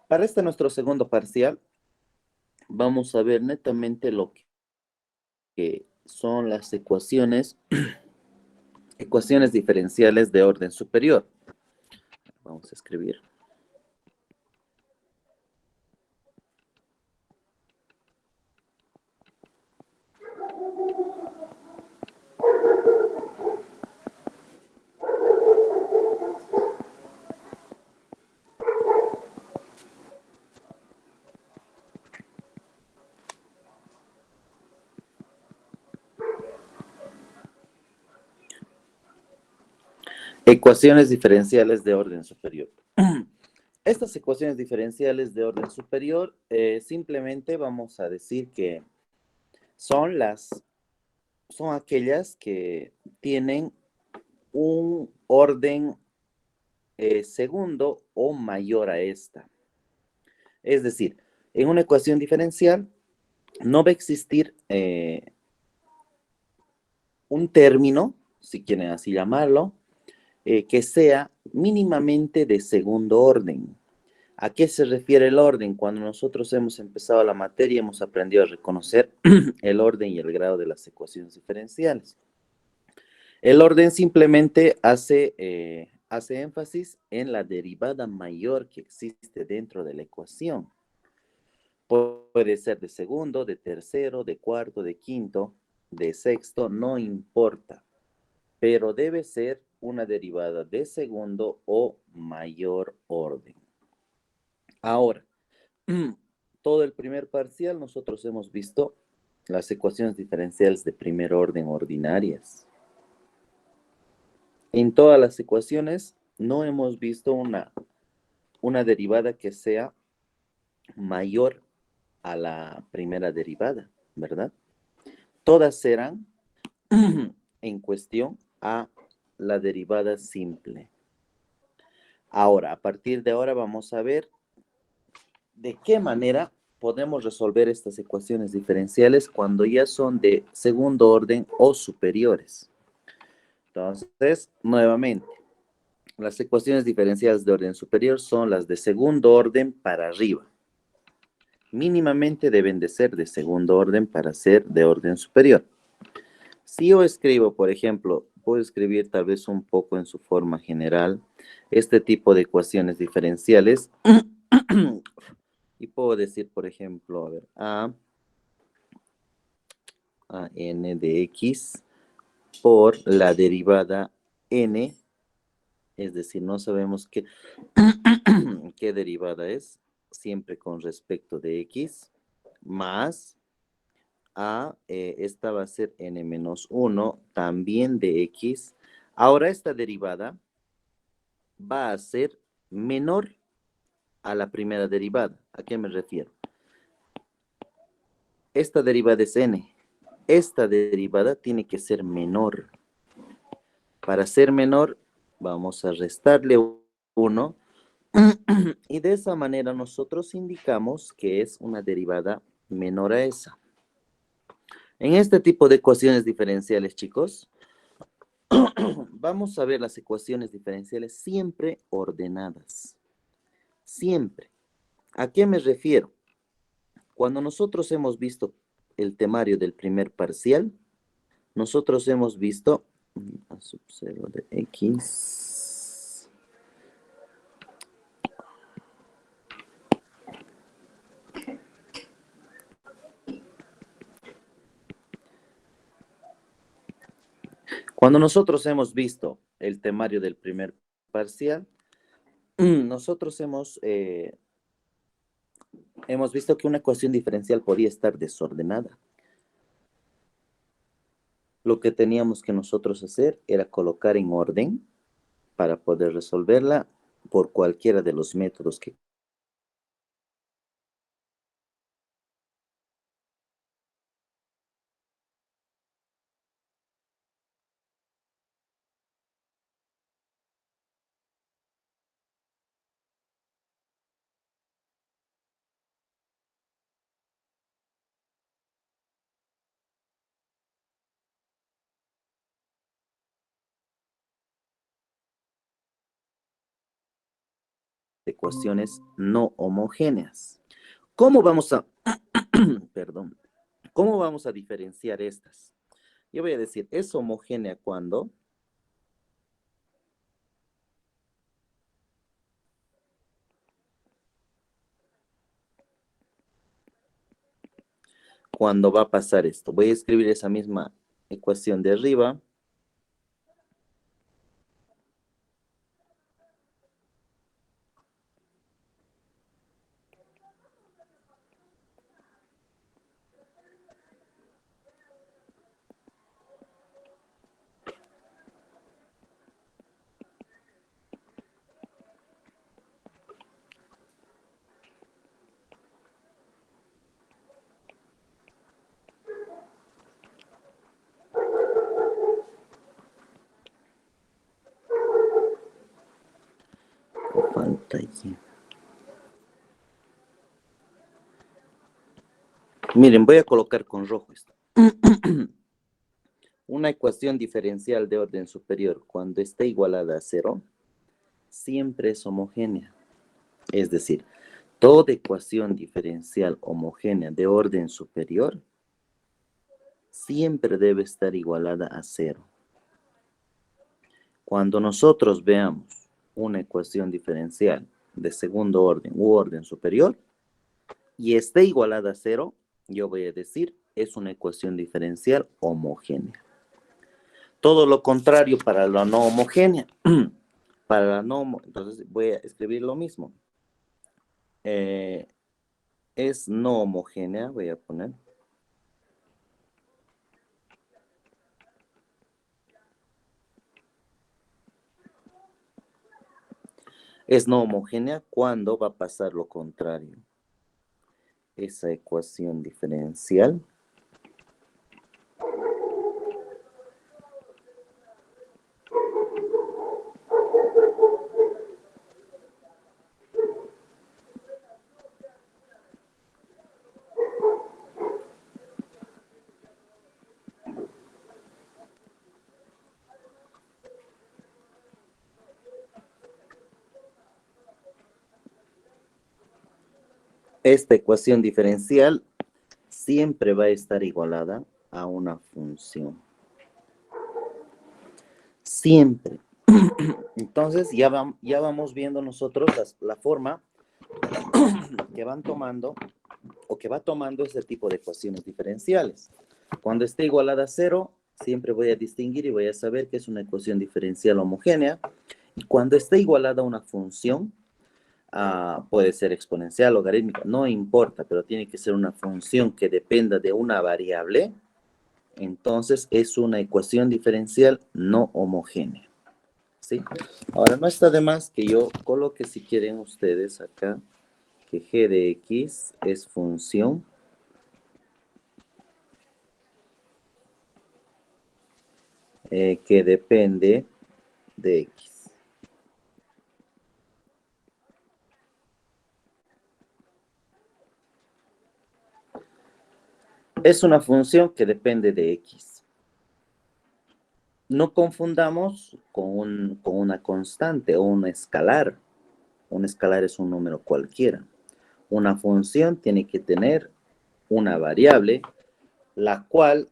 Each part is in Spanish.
Para este nuestro segundo parcial, vamos a ver netamente lo que son las ecuaciones diferenciales de orden superior. Vamos a escribir. Ecuaciones diferenciales de orden superior. Estas ecuaciones diferenciales de orden superior, simplemente vamos a decir que son aquellas que tienen un orden segundo o mayor a esta. Es decir, en una ecuación diferencial no va a existir un término, si quieren así llamarlo, que sea mínimamente de segundo orden. ¿A qué se refiere el orden? Cuando nosotros hemos empezado la materia, hemos aprendido a reconocer el orden y el grado de las ecuaciones diferenciales. El orden simplemente hace énfasis en la derivada mayor que existe dentro de la ecuación. Puede ser de segundo, de tercero, de cuarto, de quinto, de sexto, no importa, pero debe ser una derivada de segundo o mayor orden. Ahora, todo el primer parcial nosotros hemos visto las ecuaciones diferenciales de primer orden ordinarias. En todas las ecuaciones no hemos visto una derivada que sea mayor a la primera derivada, ¿verdad? Todas serán en cuestión a la derivada simple. Ahora, a partir de ahora vamos a ver de qué manera podemos resolver estas ecuaciones diferenciales cuando ya son de segundo orden o superiores. Entonces, nuevamente, las ecuaciones diferenciales de orden superior son las de segundo orden para arriba. Mínimamente deben de ser de segundo orden para ser de orden superior. Si yo escribo, por ejemplo, puedo escribir tal vez un poco en su forma general este tipo de ecuaciones diferenciales y puedo decir, por ejemplo, a ver, a n de x por la derivada n, es decir, no sabemos qué, qué derivada es, siempre con respecto de x, más esta va a ser n menos 1, también de x. Ahora esta derivada va a ser menor a la primera derivada. ¿A qué me refiero? Esta derivada es n. Esta derivada tiene que ser menor. Para ser menor, vamos a restarle 1 y de esa manera nosotros indicamos que es una derivada menor a esa. En este tipo de ecuaciones diferenciales, chicos, vamos a ver las ecuaciones diferenciales siempre ordenadas. Siempre. ¿A qué me refiero? Cuando nosotros hemos visto el temario del primer parcial, nosotros hemos visto a sub 0 de x cuando nosotros hemos visto el temario del primer parcial, nosotros hemos visto que una ecuación diferencial podía estar desordenada. Lo que teníamos que nosotros hacer era colocar en orden para poder resolverla por cualquiera de los métodos que ecuaciones no homogéneas. ¿Cómo vamos a, perdón, cómo vamos a diferenciar estas? Yo voy a decir, es homogénea cuando va a pasar esto. Voy a escribir esa misma ecuación de arriba. Pantalla. Miren, voy a colocar con rojo esto. Una ecuación diferencial de orden superior, cuando esté igualada a 0, siempre es homogénea. Es decir, toda ecuación diferencial homogénea de orden superior siempre debe estar igualada a 0. Cuando nosotros veamos una ecuación diferencial de segundo orden u orden superior y esté igualada a 0, yo voy a decir es una ecuación diferencial homogénea. Todo lo contrario para la no homogénea. Entonces voy a escribir lo mismo. Es no homogénea, voy a poner. Es no homogénea cuando va a pasar lo contrario. Esa ecuación diferencial esta ecuación diferencial siempre va a estar igualada a una función. Siempre. Entonces ya vamos viendo nosotros la forma que van tomando o que va tomando ese tipo de ecuaciones diferenciales. Cuando esté igualada a 0, siempre voy a distinguir y voy a saber que es una ecuación diferencial homogénea. Y cuando esté igualada a una función, puede ser exponencial, logarítmica, no importa, pero tiene que ser una función que dependa de una variable, entonces es una ecuación diferencial no homogénea. ¿Sí? Ahora no está de más que yo coloque, si quieren ustedes acá, que g de x es función que depende de x. Es una función que depende de x. No confundamos con una constante o un escalar. Un escalar es un número cualquiera. Una función tiene que tener una variable, la cual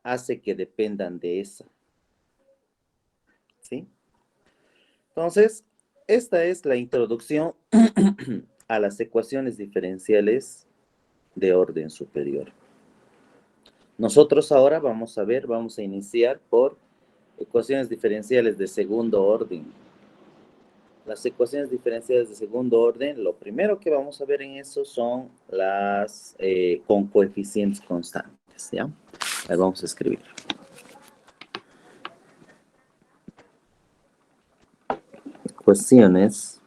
hace que dependan de esa. ¿Sí? Entonces, esta es la introducción a las ecuaciones diferenciales de orden superior. Nosotros ahora vamos a iniciar por ecuaciones diferenciales de segundo orden. Las ecuaciones diferenciales de segundo orden, lo primero que vamos a ver en eso son las con coeficientes constantes, ¿ya? Ahí vamos a escribir. Ecuaciones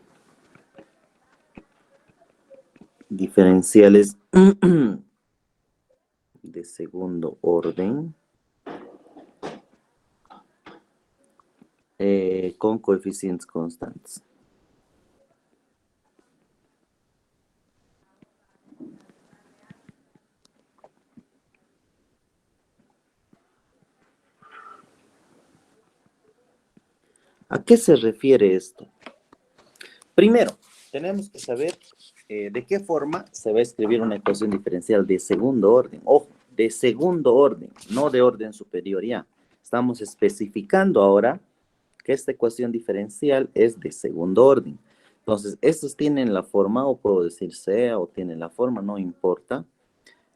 diferenciales de segundo orden con coeficientes constantes. ¿A qué se refiere esto? Primero, tenemos que saber de qué forma se va a escribir una ecuación diferencial de segundo orden. Ojo, de segundo orden, no de orden superior ya. Estamos especificando ahora que esta ecuación diferencial es de segundo orden. Entonces, estos tienen la forma, o puedo decir sea, o tienen la forma, no importa,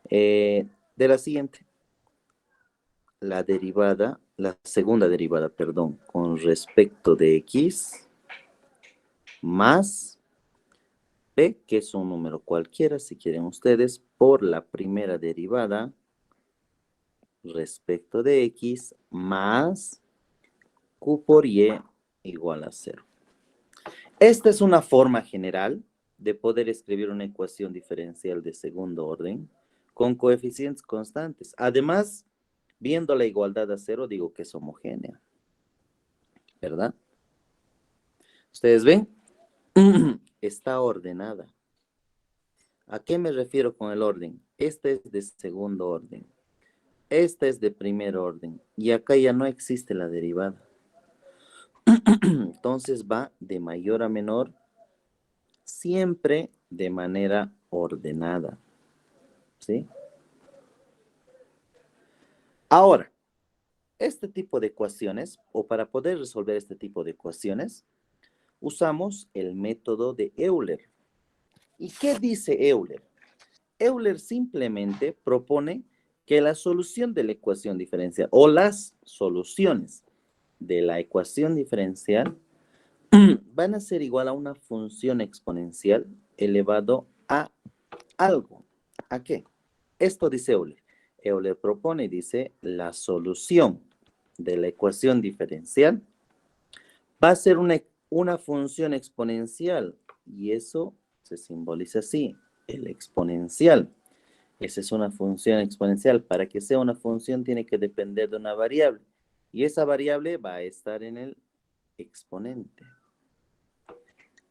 de la siguiente. La derivada, la segunda derivada, perdón, con respecto de x más p, que es un número cualquiera, si quieren ustedes, por la primera derivada respecto de x más q por y igual a 0. Esta es una forma general de poder escribir una ecuación diferencial de segundo orden con coeficientes constantes. Además, viendo la igualdad a 0, digo que es homogénea, ¿verdad? ¿Ustedes ven? Está ordenada. ¿A qué me refiero con el orden? Este es de segundo orden. Este es de primer orden. Y acá ya no existe la derivada. Entonces va de mayor a menor, siempre de manera ordenada. ¿Sí? Ahora, este tipo de ecuaciones, o para poder resolver este tipo de ecuaciones, usamos el método de Euler. ¿Y qué dice Euler? Euler simplemente propone que la solución de la ecuación diferencial, o las soluciones de la ecuación diferencial, van a ser igual a una función exponencial elevado a algo. ¿A qué? Esto dice Euler. Euler propone y dice la solución de la ecuación diferencial va a ser una función exponencial, y eso se simboliza así, el exponencial. Esa es una función exponencial. Para que sea una función tiene que depender de una variable, y esa variable va a estar en el exponente,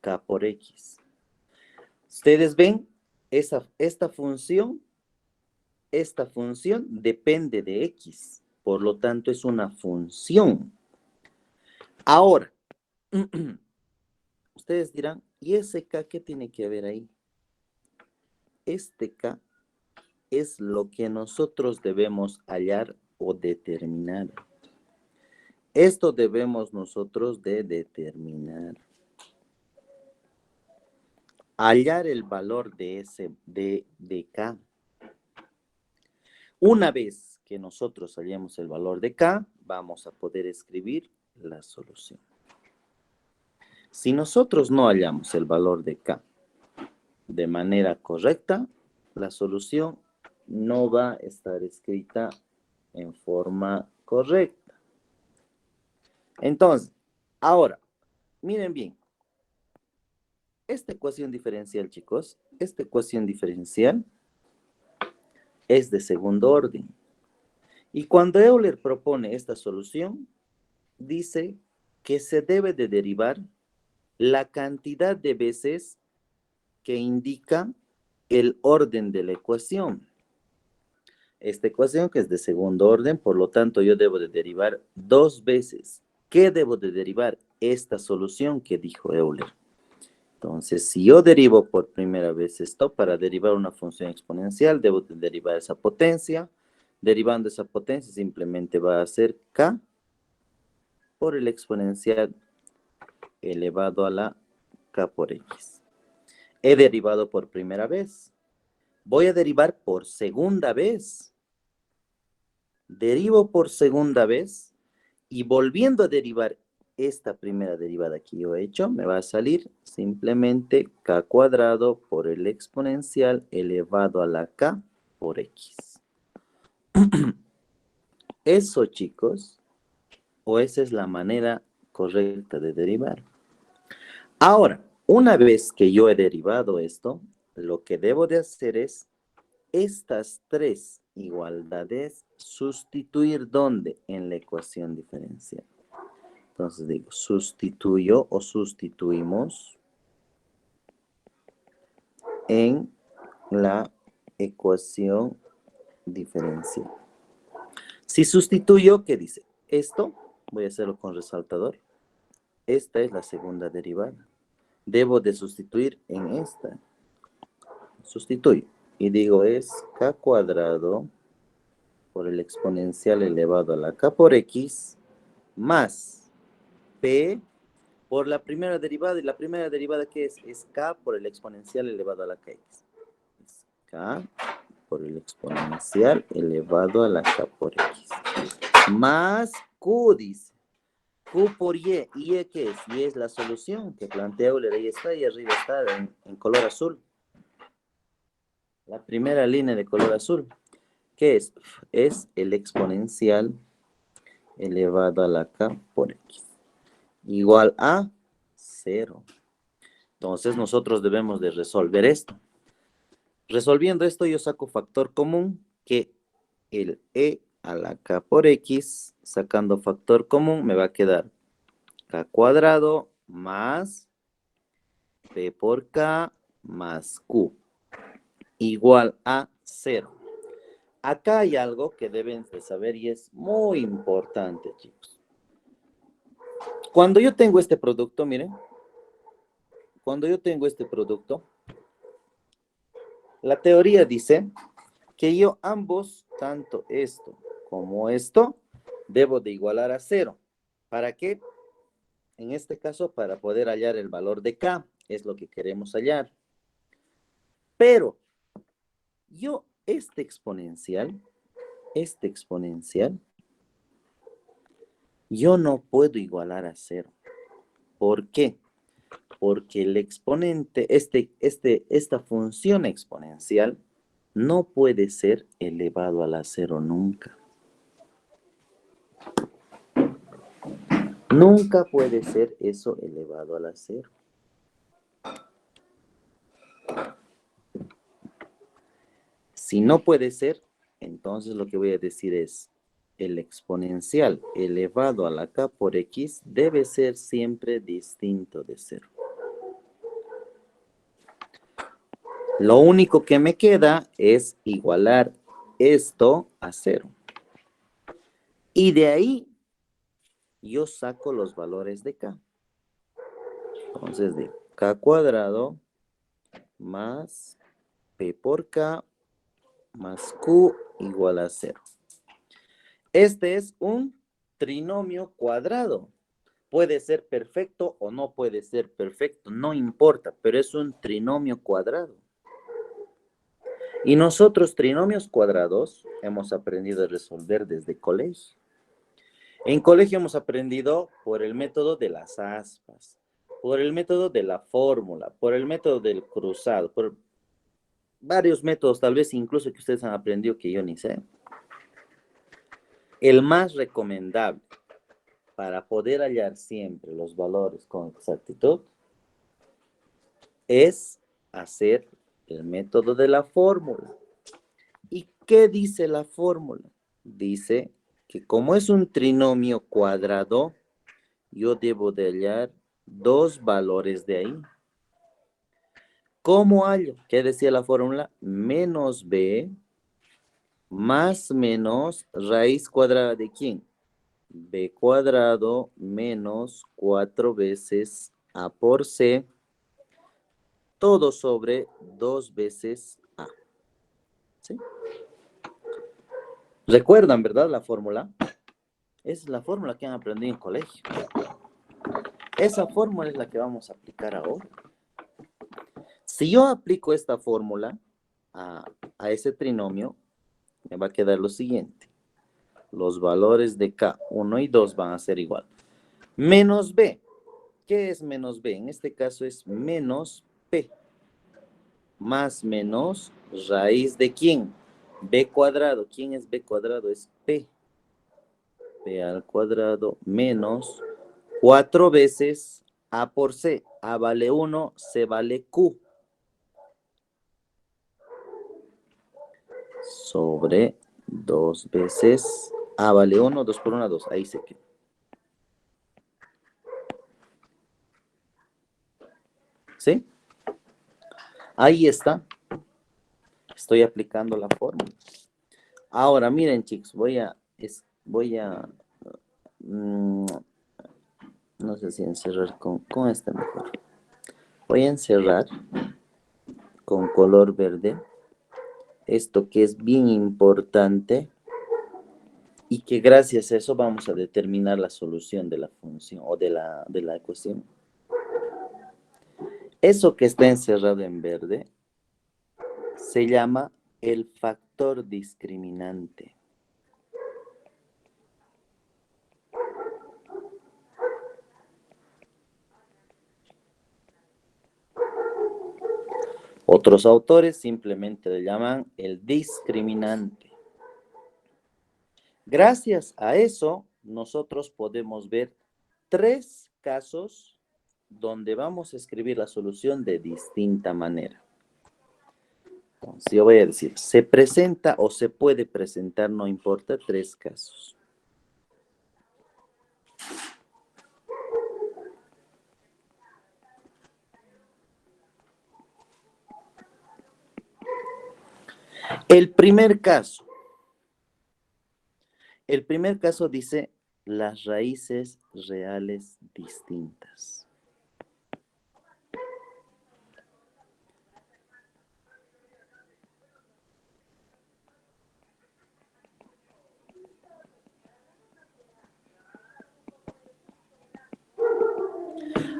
k por x. Ustedes ven, esta función depende de x, por lo tanto es una función. Ahora, ustedes dirán, ¿y ese k qué tiene que ver ahí? Este k es lo que nosotros debemos hallar o determinar. Esto debemos nosotros de determinar. Hallar el valor de k. Una vez que nosotros hallemos el valor de k, vamos a poder escribir la solución. Si nosotros no hallamos el valor de k de manera correcta, la solución no va a estar escrita en forma correcta. Entonces, ahora, miren bien. Esta ecuación diferencial, chicos, esta ecuación diferencial es de segundo orden. Y cuando Euler propone esta solución, dice que se debe de derivar la cantidad de veces que indica el orden de la ecuación. Esta ecuación que es de segundo orden, por lo tanto yo debo de derivar 2 veces. ¿Qué debo de derivar? Esta solución que dijo Euler. Entonces, si yo derivo por primera vez esto, para derivar una función exponencial, debo de derivar esa potencia. Derivando esa potencia, simplemente va a ser k por el exponencial elevado a la k por x. He derivado por primera vez. Voy a derivar por segunda vez. Derivo por segunda vez y volviendo a derivar esta primera derivada que yo he hecho, me va a salir simplemente k cuadrado por el exponencial elevado a la k por x. Eso, chicos, o esa es la manera correcta de derivar. Ahora, una vez que yo he derivado esto, lo que debo de hacer es estas 3 igualdades sustituir ¿dónde? En la ecuación diferencial. Entonces digo, sustituyo o sustituimos en la ecuación diferencial. Si sustituyo, ¿qué dice? Esto, voy a hacerlo con resaltador. Esta es la segunda derivada. debo de sustituir en esta. Sustituyo. Y digo es k cuadrado por el exponencial elevado a la k por x más p por la primera derivada. ¿Y la primera derivada qué es? Es k por el exponencial elevado a la kx. Es k por el exponencial elevado a la k por x. Más q, dice. Q por y. ¿Y qué es? Y es la solución que plantea Euler. Ahí está, y arriba está en color azul. La primera línea de color azul. ¿Qué es? Es el exponencial elevado a la k por x. Igual a 0. Entonces nosotros debemos de resolver esto. Resolviendo esto yo saco factor común, que el e a la k por x, sacando factor común, me va a quedar k cuadrado más p por k más q igual a 0. Acá hay algo que deben de saber y es muy importante, chicos. Cuando yo tengo este producto, miren, cuando yo tengo este producto, la teoría dice que yo ambos, tanto esto como esto, debo de igualar a 0. ¿Para qué? En este caso, para poder hallar el valor de k, es lo que queremos hallar. Pero yo este exponencial, yo no puedo igualar a 0. ¿Por qué? Porque el exponente, esta función exponencial, no puede ser elevado a la 0 nunca. Nunca puede ser eso elevado a la 0. Si no puede ser, entonces lo que voy a decir es, el exponencial elevado a la k por x debe ser siempre distinto de 0. Lo único que me queda es igualar esto a 0. Y de ahí yo saco los valores de k. Entonces de k cuadrado más p por k más q igual a 0. Este es un trinomio cuadrado. Puede ser perfecto o no puede ser perfecto, no importa, pero es un trinomio cuadrado. Y nosotros trinomios cuadrados hemos aprendido a resolver desde colegio. En colegio hemos aprendido por el método de las aspas, por el método de la fórmula, por el método del cruzado, por varios métodos, tal vez incluso que ustedes han aprendido que yo ni sé. El más recomendable para poder hallar siempre los valores con exactitud es hacer el método de la fórmula. ¿Y qué dice la fórmula? Dice que como es un trinomio cuadrado, yo debo de hallar dos valores de ahí. ¿Cómo hallo? ¿Qué decía la fórmula? Menos b más menos raíz cuadrada de ¿quién? B cuadrado menos 4 veces a por c, todo sobre 2 veces a. ¿Sí? ¿Recuerdan, verdad, la fórmula? Esa es la fórmula que han aprendido en colegio. Esa fórmula es la que vamos a aplicar ahora. Si yo aplico esta fórmula a ese trinomio, me va a quedar lo siguiente. Los valores de k, 1 y 2 van a ser igual. Menos b. ¿Qué es menos b? En este caso es menos p. Más menos raíz de ¿quién? B cuadrado. ¿Quién es B cuadrado? Es P. P al cuadrado menos 4 veces A por C. A vale 1, C vale Q. Sobre 2 veces A vale 1, 2 por 1, 2. Ahí se queda. ¿Sí? Ahí está. Estoy aplicando la fórmula. Ahora, miren, chicos, voy a no sé si encerrar con este mejor. Voy a encerrar con color verde esto que es bien importante y que gracias a eso vamos a determinar la solución de la función o de la ecuación. Eso que está encerrado en verde se llama el factor discriminante. Otros autores simplemente le llaman el discriminante. Gracias a eso, nosotros podemos ver 3 casos donde vamos a escribir la solución de distinta manera. Entonces, yo voy a decir, se presenta o se puede presentar, no importa, 3 casos. El primer caso dice las raíces reales distintas.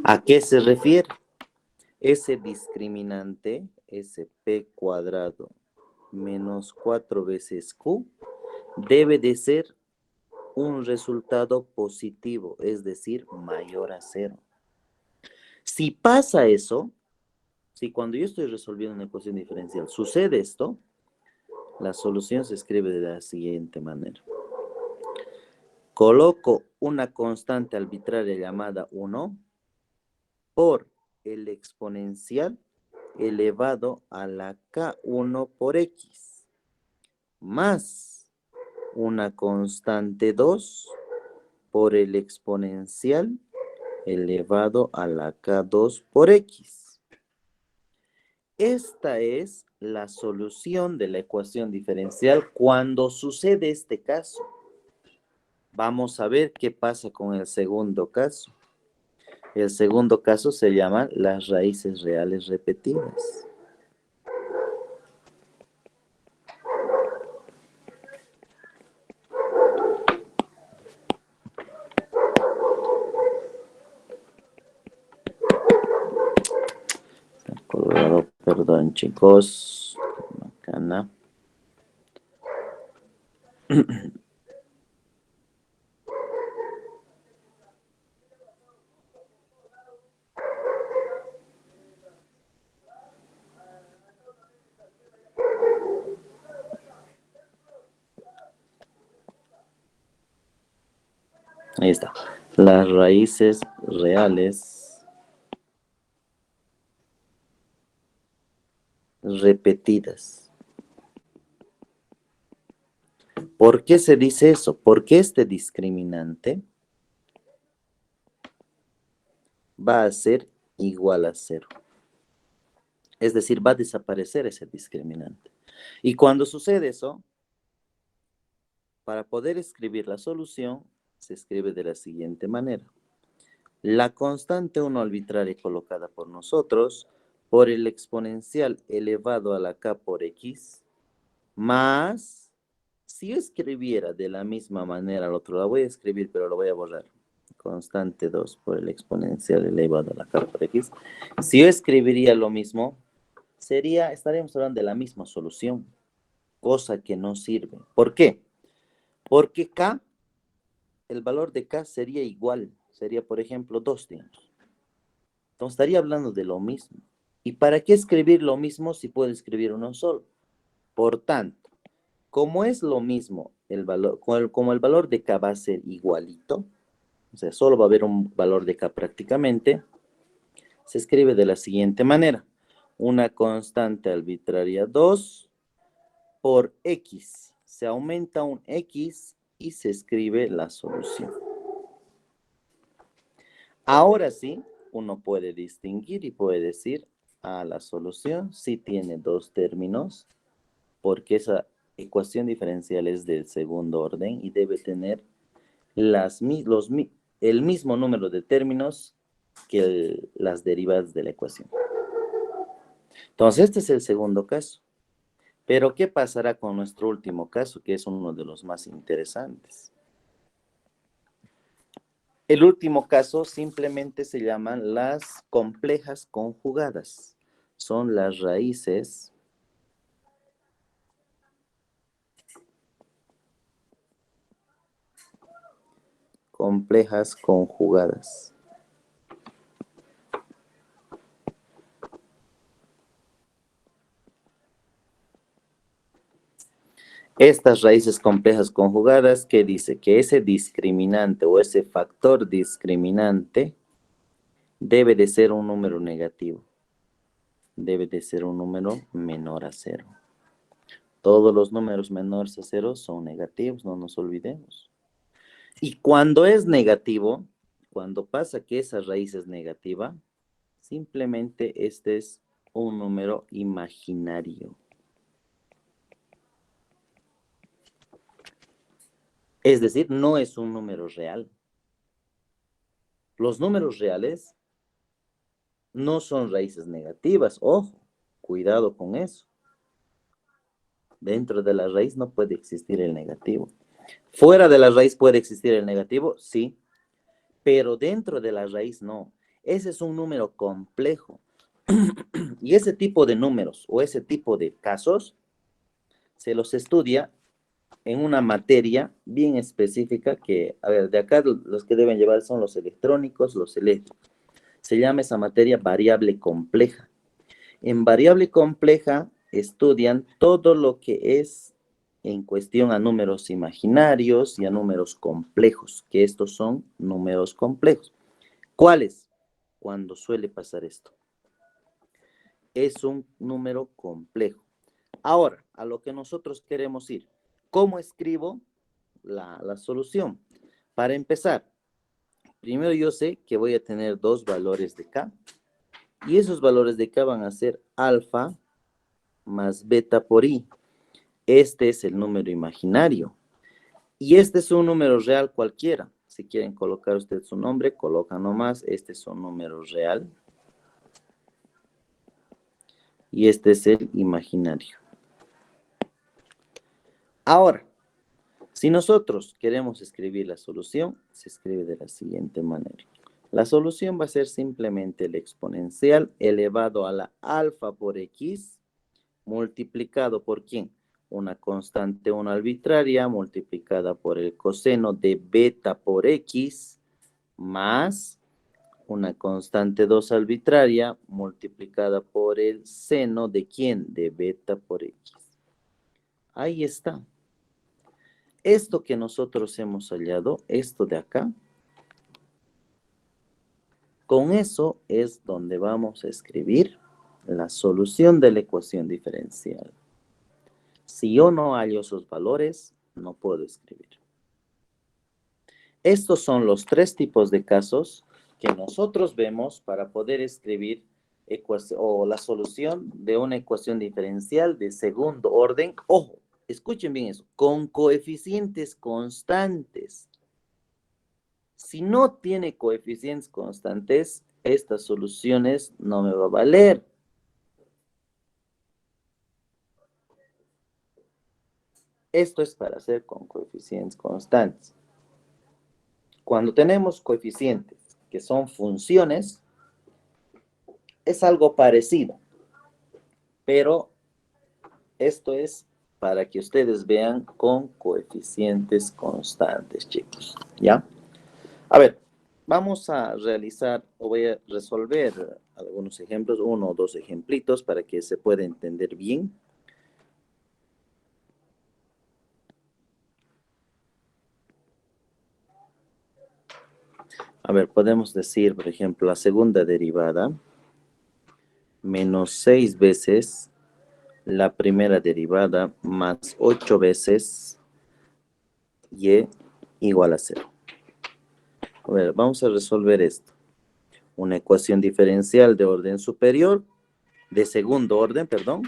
¿A qué se refiere? Ese discriminante, ese p cuadrado menos 4 veces q, debe de ser un resultado positivo, es decir, mayor a 0. Si pasa eso, si cuando yo estoy resolviendo una ecuación diferencial sucede esto, la solución se escribe de la siguiente manera. Coloco una constante arbitraria llamada 1 por el exponencial elevado a la k1 por x, más una constante 2 por el exponencial elevado a la k2 por x. Esta es la solución de la ecuación diferencial cuando sucede este caso. Vamos a ver qué pasa con el segundo caso. El segundo caso se llama las raíces reales repetidas. Colorado, perdón, chicos. Bacana. Ahí está. Las raíces reales repetidas. ¿Por qué se dice eso? Porque este discriminante va a ser igual a 0. Es decir, va a desaparecer ese discriminante. Y cuando sucede eso, para poder escribir la solución, se escribe de la siguiente manera. La constante 1 arbitraria colocada por nosotros por el exponencial elevado a la k por x, más, si yo escribiera de la misma manera al otro, la voy a escribir, pero lo voy a borrar. Constante 2 por el exponencial elevado a la k por x. Si yo escribiría lo mismo, estaríamos hablando de la misma solución, cosa que no sirve. ¿Por qué? Porque k, el valor de k sería igual, sería por ejemplo 2, digamos. Entonces estaría hablando de lo mismo. ¿Y para qué escribir lo mismo si puedo escribir uno solo? Por tanto, como es lo mismo, el valor, como el valor de k va a ser igualito, o sea, solo va a haber un valor de k prácticamente, se escribe de la siguiente manera. Una constante arbitraria 2 por x. Se aumenta un x y se escribe la solución. Ahora sí, uno puede distinguir y puede decir, la solución sí tiene 2 términos, porque esa ecuación diferencial es del segundo orden y debe tener el mismo número de términos que las derivadas de la ecuación. Entonces, este es el segundo caso. Pero, ¿qué pasará con nuestro último caso, que es uno de los más interesantes? El último caso simplemente se llaman las complejas conjugadas. Son las raíces complejas conjugadas. Estas raíces complejas conjugadas, ¿qué dice? Que ese discriminante o ese factor discriminante debe de ser un número negativo. Debe de ser un número menor a 0. Todos los números menores a 0 son negativos, no nos olvidemos. Y cuando es negativo, cuando pasa que esa raíz es negativa, simplemente este es un número imaginario. Es decir, no es un número real. Los números reales no son raíces negativas. Ojo, cuidado con eso. Dentro de la raíz no puede existir el negativo. Fuera de la raíz puede existir el negativo, sí, pero dentro de la raíz no. Ese es un número complejo. Y ese tipo de números o ese tipo de casos se los estudia en una materia bien específica que, a ver, de acá los que deben llevar son los electrónicos, los eléctricos. Se llama esa materia variable compleja. En variable compleja estudian todo lo que es en cuestión a números imaginarios y a números complejos, que estos son números complejos. ¿Cuáles? Cuando suele pasar esto. Es un número complejo. Ahora, a lo que nosotros queremos ir. ¿Cómo escribo la solución? Para empezar, primero yo sé que voy a tener dos valores de K. Y esos valores de K van a ser alfa más beta por I. Este es el número imaginario. Y este es un número real cualquiera. Si quieren colocar usted su nombre, colocan nomás. Este es un número real. Y este es el imaginario. Ahora, si nosotros queremos escribir la solución, se escribe de la siguiente manera. La solución va a ser simplemente el exponencial elevado a la alfa por x multiplicado por ¿quién? Una constante 1 arbitraria multiplicada por el coseno de beta por x más una constante 2 arbitraria multiplicada por el seno de ¿quién? De beta por x. Ahí está. Esto que nosotros hemos hallado, esto de acá, con eso es donde vamos a escribir la solución de la ecuación diferencial. Si yo no hallo esos valores, no puedo escribir. Estos son los tres tipos de casos que nosotros vemos para poder escribir la solución de una ecuación diferencial de segundo orden. Ojo, escuchen bien eso, con coeficientes constantes. Si no tiene coeficientes constantes, estas soluciones no me va a valer. Esto es para hacer con coeficientes constantes. Cuando tenemos coeficientes que son funciones, es algo parecido, pero esto es para que ustedes vean con coeficientes constantes, chicos, ¿ya? A ver, vamos a realizar, o voy a resolver algunos ejemplos, uno o dos ejemplitos para que se pueda entender bien. A ver, podemos decir, por ejemplo, la segunda derivada menos 6 veces la primera derivada más 8 veces y igual a 0. A ver, vamos a resolver esto. Una ecuación diferencial de orden superior, de segundo orden, perdón,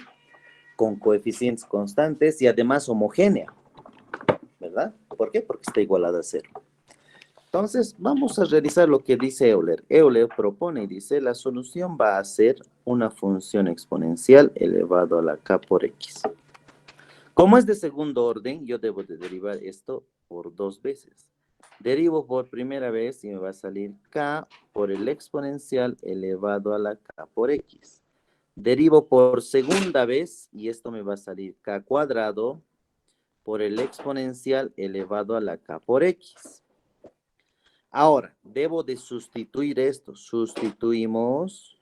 con coeficientes constantes y además homogénea, ¿verdad? ¿Por qué? Porque está igualada a 0. Entonces, vamos a realizar lo que dice Euler. Euler propone y dice, la solución va a ser una función exponencial elevado a la k por x. Como es de segundo orden, yo debo de derivar esto por 2 veces. Derivo por primera vez y me va a salir k por el exponencial elevado a la k por x. Derivo por segunda vez y esto me va a salir k cuadrado por el exponencial elevado a la k por x. Ahora, debo de sustituir esto. Sustituimos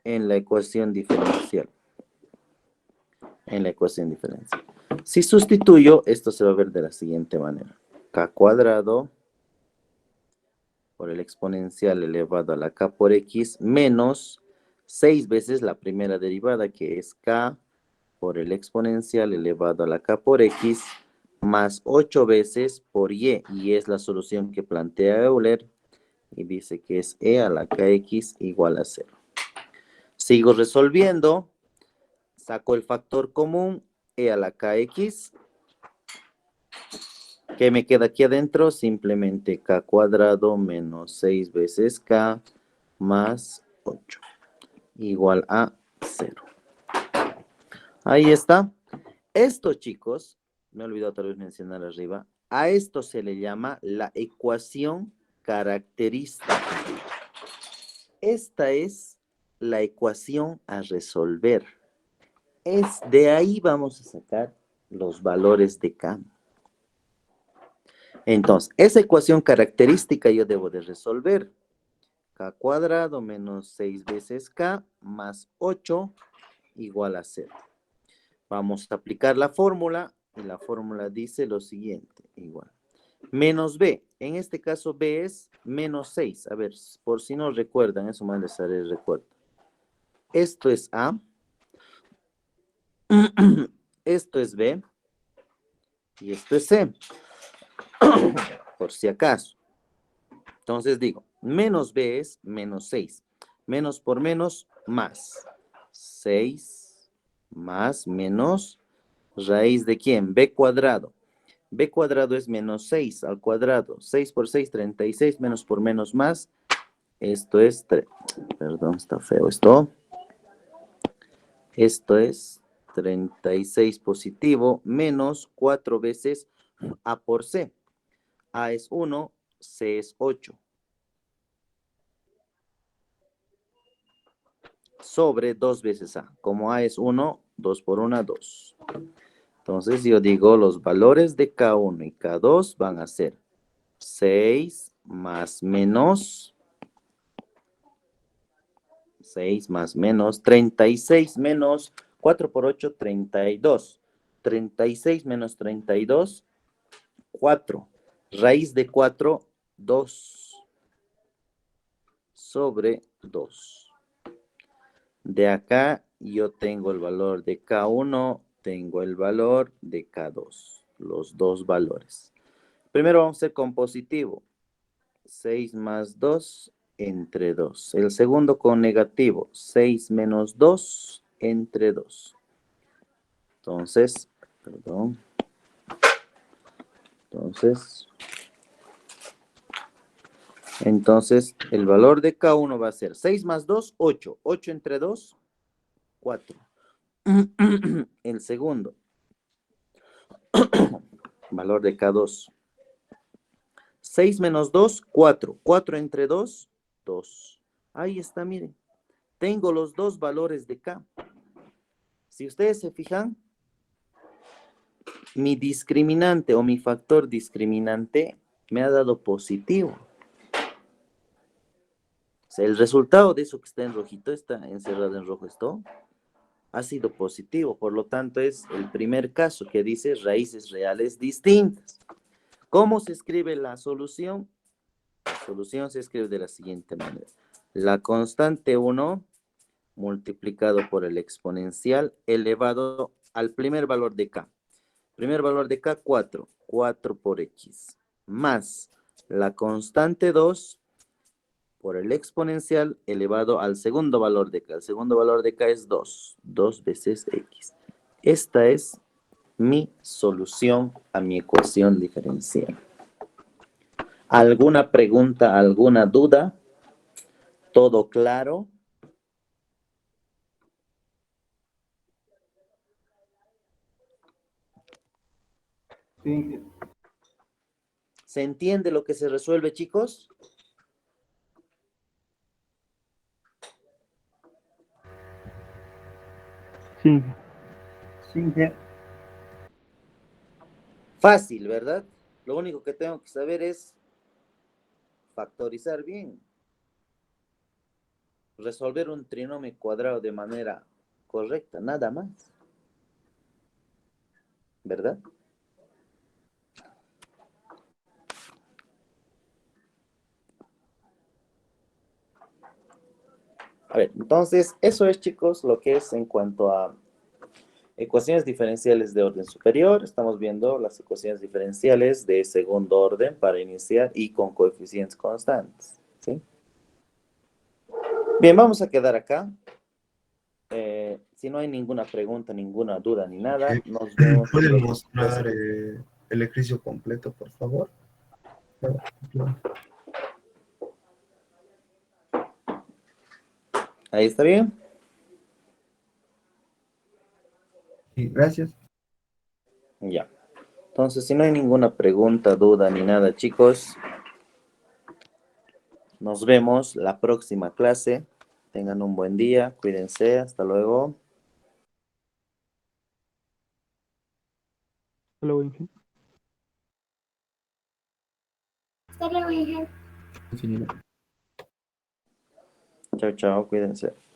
en la ecuación diferencial. Si sustituyo, esto se va a ver de la siguiente manera. K cuadrado por el exponencial elevado a la k por x menos 6 veces la primera derivada, que es k por el exponencial elevado a la k por x más 8 veces por y es la solución que plantea Euler, y dice que es e a la kx igual a 0. Sigo resolviendo, saco el factor común, e a la kx, ¿qué me queda aquí adentro? Simplemente k cuadrado menos 6 veces k más 8, igual a 0. Ahí está. Esto, chicos, me he olvidado tal vez mencionar arriba, a esto se le llama la ecuación característica. Esta es la ecuación a resolver. De ahí vamos a sacar los valores de k. Entonces, esa ecuación característica yo debo de resolver. K cuadrado menos 6 veces k más 8 igual a 0. Vamos a aplicar la fórmula y la fórmula dice lo siguiente, igual. Menos b, en este caso b es menos 6. A ver, por si no recuerdan, eso más les haré recuerdo. Esto es a, esto es b y esto es c, por si acaso. Entonces digo, menos b es menos 6. Menos por menos, más. 6 más menos, ¿raíz de quién? B cuadrado. B cuadrado es menos 6 al cuadrado. 6 por 6, 36, menos por menos más. Esto es, perdón, está feo esto. Esto es 36 positivo menos 4 veces a por c. A es 1, c es 8. Sobre 2 veces a. Como a es 1, 2 por 1, 2. Entonces yo digo los valores de K1 y K2 van a ser 6 más menos 6 más menos 36 menos 4 por 8, 32. 36 menos 32, 4. Raíz de 4, 2 sobre 2. De acá yo tengo el valor de K1, tengo el valor de K2, los dos valores. Primero vamos a hacer con positivo. 6 más 2 entre 2. El segundo con negativo. 6 menos 2 entre 2. Entonces, perdón. Entonces, el valor de K1 va a ser 6 más 2, 8. 8 entre 2, 4. El segundo, valor de K2. 6 menos 2, 4. 4 entre 2, 2. Ahí está, miren. Tengo los dos valores de K. Si ustedes se fijan, mi discriminante o mi factor discriminante me ha dado positivo. O sea, el resultado de eso que está en rojito, está encerrado en rojo esto, ha sido positivo. Por lo tanto, es el primer caso que dice raíces reales distintas. ¿Cómo se escribe la solución? La solución se escribe de la siguiente manera. La constante 1 multiplicado por el exponencial elevado al primer valor de k. Primer valor de k, 4. 4 por x. Más la constante 2 por el exponencial elevado al segundo valor de k. El segundo valor de k es 2. 2 veces x. Esta es mi solución a mi ecuación diferencial. ¿Alguna pregunta, alguna duda? ¿Todo claro? Sí, ¿Se entiende lo que se resuelve, chicos? Sí, sí, Fácil, ¿verdad? Lo único que tengo que saber es factorizar bien. Resolver un trinomio cuadrado de manera correcta, nada más. ¿Verdad? A ver, entonces, eso es, chicos, lo que es en cuanto a ecuaciones diferenciales de orden superior. Estamos viendo las ecuaciones diferenciales de segundo orden para iniciar y con coeficientes constantes. ¿Sí? Bien, vamos a quedar acá. Si no hay ninguna pregunta, ninguna duda ni nada, nos vemos la ¿Pueden próxima clase. mostrar el ejercicio completo, por favor? Ahí está bien. Sí, gracias. Ya. Entonces, si no hay ninguna pregunta, duda ni nada, chicos, nos vemos la próxima clase. Tengan un buen día, cuídense, hasta luego. hasta luego, Inge. Señora. Chao, chao, cuídense.